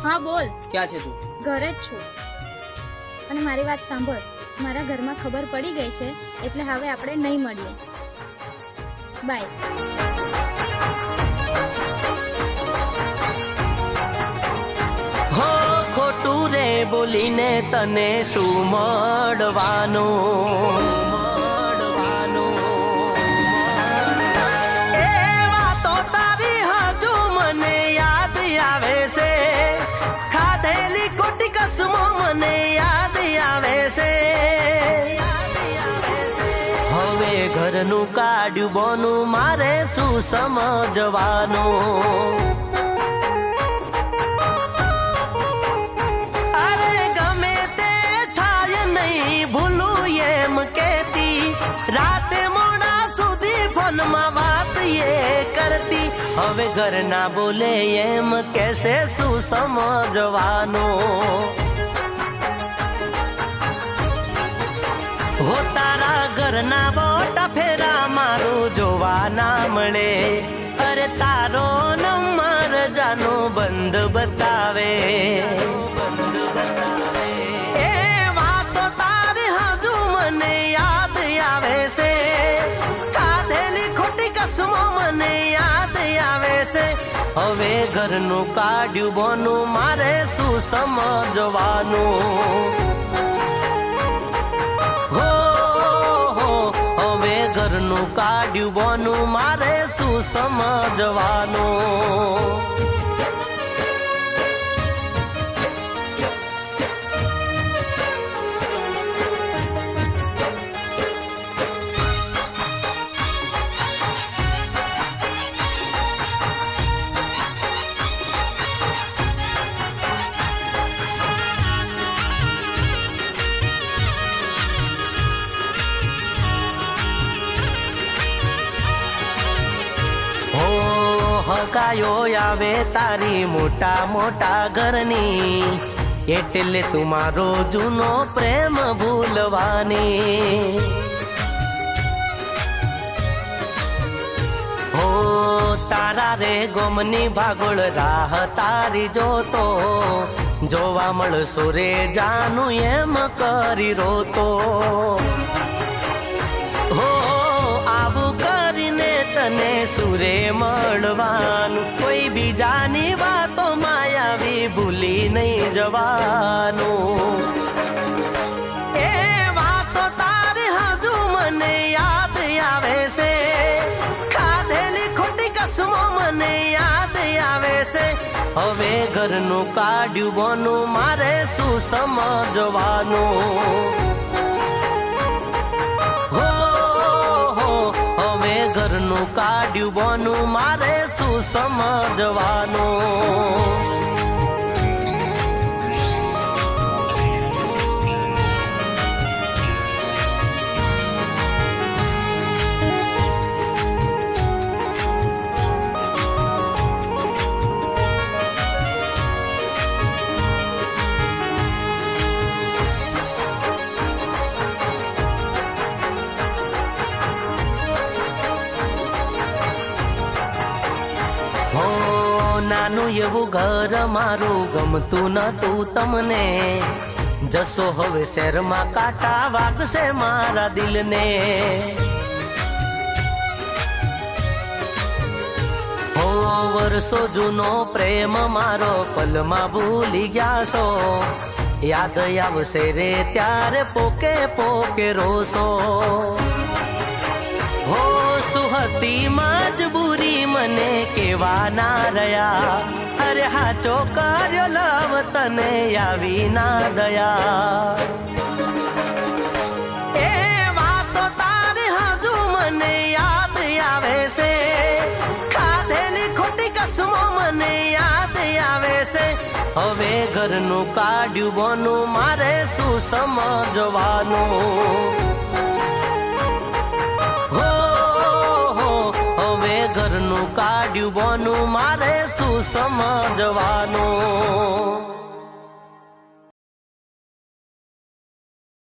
હા બોલ. ક્યાં છે તું? ઘરે જ છું. અને મારી વાત સાંભળ, મારા ઘરમાં ખબર પડી ગઈ છે એટલે હવે આપણે નહીં મળીએ. બાય. હો ખોટું રે બોલીને તને શું મળવાનું? એ વાતો તારી હજુ મને યાદ આવે છે, ખાધેલી ખોટી કસમો મને યાદ આવે છે. હવે ઘરનું કાઢ્યું બોનું મારે શું સમજવાનું? રાતે મોડા સુધી ફોનમાં વાત એ કરતી, હવે ઘર ના બોલે એમ કેસે શું સમજવાનું? હો તારા ઘરના બોટા ફેરા મારું જોવા ના મળે, અરે તારો નંબર જાનો બંધ બતાવે. હવે ઘરનું કાઢ્યું બોનું મારે શું સમજવાનું? હો હવે ઘરનું કાઢ્યું બોનું મારે શું સમજવાનું? હકાયો આવે તારી મોટા મોટા ઘરની, એટલે તું મારો જૂનો પ્રેમ ભૂલવાની. હો તારા રે ગોમની ભાગોળ રાહ તારી જોતો, જોવા મળશો રે જાનું એમ કરી રોતો. તને સુરે મળવાનું, કોઈ બીજાની વાતો માયાવી ભૂલી નહીં જવાનું. એ વાતો તારી હજુ મને યાદ આવે છે, ખાધેલી ખોટી કસમો મને યાદ આવે છે. હવે ઘરનું કાઢ્યું બોનું મારે શું સમજવાનું? ઘરનું કાઢ્યું બોનું મારે શું સમજવાનું? નાનું એવું ઘર મારું ગમતું નતું તમને, જશો હવે શહેરમાં કાંટા વાગશે મારા દિલને. હો વર્ષો જૂનો પ્રેમ મારો પલમાં ભૂલી ગયા છો, યાદ આવશે રે ત્યારે પોકે પોકે રોશો. હો સુહતી મજબૂરી મને કેવા ના રહ્યા, અરે હાચો કર્યો લવ તને આવી ના દયા. એ વાતો તારી હજુ મને યાદ આવે છે, ખાધેલી ખોટી કસમો મને યાદ આવે છે. હવે ઘરનું કાઢ્યું બોનું મારે શું સમજવાનું? ઘરનું કાઢ્યું બોનું મારે શું સમજવાનું?